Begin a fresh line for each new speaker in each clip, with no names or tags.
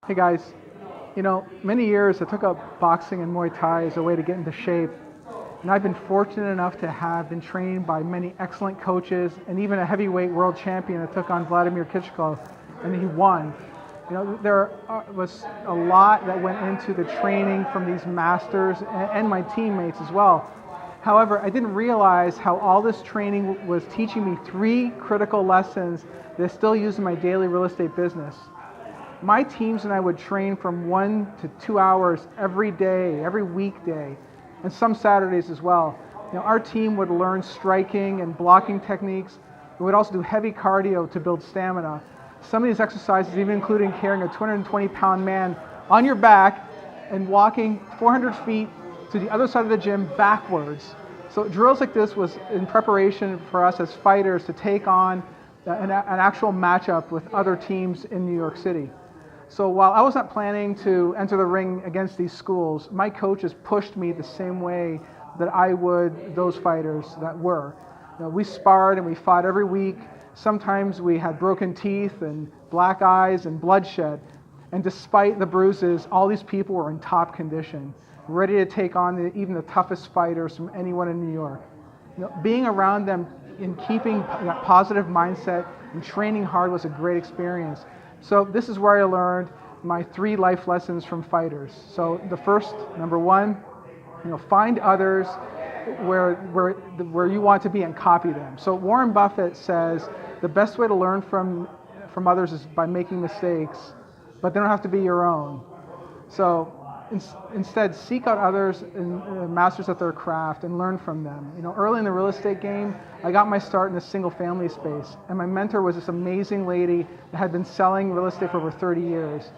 Hey guys, many years I took up boxing and Muay Thai as a way to get into shape. And I've been fortunate enough to have been trained by many excellent coaches and even a heavyweight world champion that took on Wladimir Klitschko and he won. There was a lot that went into the training from these masters and my teammates as well. However, I didn't realize how all this training was teaching me three critical lessons that I still use in my daily real estate business. My teams and I would train from 1 to 2 hours every day, every weekday, and some Saturdays as well. Our team would learn striking and blocking techniques. We would also do heavy cardio to build stamina. Some of these exercises even including carrying a 220-pound man on your back and walking 400 feet to the other side of the gym backwards. So drills like this was in preparation for us as fighters to take on an actual matchup with other teams in New York City. So while I was not planning to enter the ring against these schools, my coaches pushed me the same way that I would those fighters that were. We sparred and we fought every week. Sometimes we had broken teeth and black eyes and bloodshed. And despite the bruises, all these people were in top condition, ready to take on even the toughest fighters from anyone in New York. Being around them and keeping that positive mindset and training hard was a great experience. So this is where I learned my three life lessons from fighters. So the first, number one, find others where you want to be and copy them. So Warren Buffett says the best way to learn from others is by making mistakes, but they don't have to be your own. So instead, seek out others and masters at their craft and learn from them. Early in the real estate game, I got my start in the single family space, and my mentor was this amazing lady that had been selling real estate for over 30 years.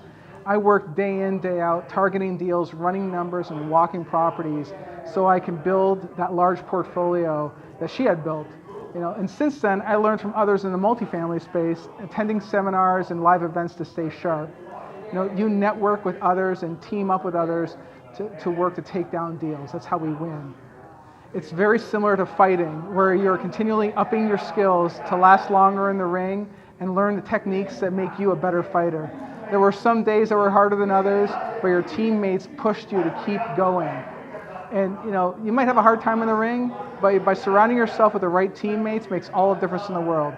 I worked day in, day out, targeting deals, running numbers, and walking properties so I can build that large portfolio that she had built. And since then, I learned from others in the multifamily space, attending seminars and live events to stay sharp. You network with others and team up with others to work to take down deals. That's how we win. It's very similar to fighting, where you're continually upping your skills to last longer in the ring and learn the techniques that make you a better fighter. There were some days that were harder than others, but your teammates pushed you to keep going. And you might have a hard time in the ring, but by surrounding yourself with the right teammates makes all the difference in the world.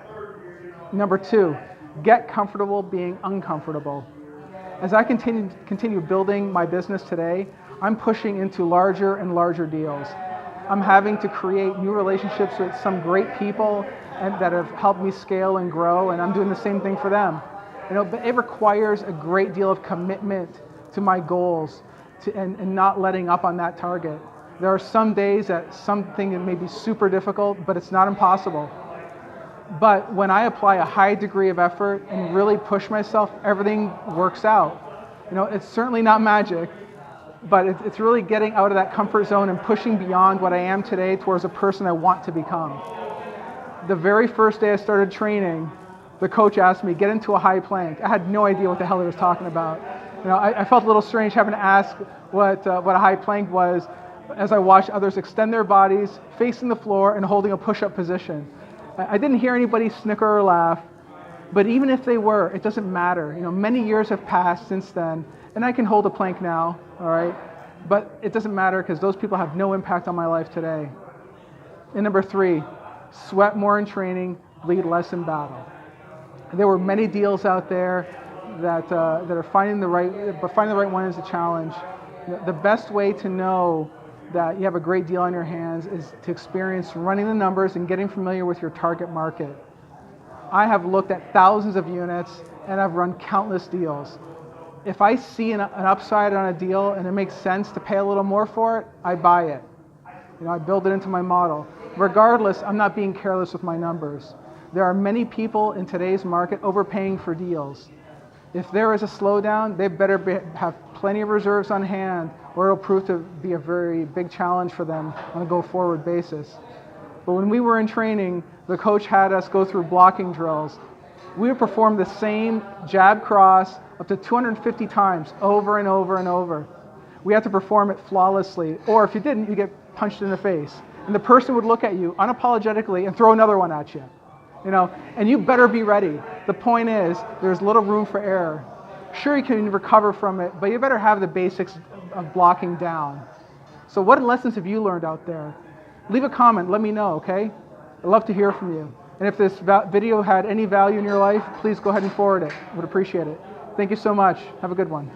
Number two, get comfortable being uncomfortable. As I continue building my business today, I'm pushing into larger and larger deals. I'm having to create new relationships with some great people that have helped me scale and grow, and I'm doing the same thing for them. But it requires a great deal of commitment to my goals and not letting up on that target. There are some days that something may be super difficult, but it's not impossible. But when I apply a high degree of effort and really push myself, everything works out. It's certainly not magic, but it's really getting out of that comfort zone and pushing beyond what I am today towards a person I want to become. The very first day I started training, the coach asked me, get into a high plank. I had no idea what the hell he was talking about. I felt a little strange having to ask what a high plank was as I watched others extend their bodies, facing the floor and holding a push-up position. I didn't hear anybody snicker or laugh, but even if they were, it doesn't matter. Many years have passed since then, and I can hold a plank now, all right? But it doesn't matter because those people have no impact on my life today. And number three, sweat more in training, bleed less in battle. There were many deals out there that are finding the right one is a challenge. The best way to know that you have a great deal on your hands is to experience running the numbers and getting familiar with your target market. I have looked at thousands of units and I've run countless deals. If I see an upside on a deal and it makes sense to pay a little more for it, I buy it. I build it into my model. Regardless, I'm not being careless with my numbers. There are many people in today's market overpaying for deals. If there is a slowdown, they better have plenty of reserves on hand, or it'll prove to be a very big challenge for them on a go-forward basis. But when we were in training, the coach had us go through blocking drills. We would perform the same jab cross up to 250 times over and over and over. We had to perform it flawlessly, or if you didn't, you get punched in the face. And the person would look at you unapologetically and throw another one at you. And you better be ready. The point is, there's little room for error. Sure, you can recover from it, but you better have the basics of blocking down. So what lessons have you learned out there? Leave a comment, let me know, okay? I'd love to hear from you. And if this video had any value in your life, please go ahead and forward it. Would appreciate it. Thank you so much. Have a good one.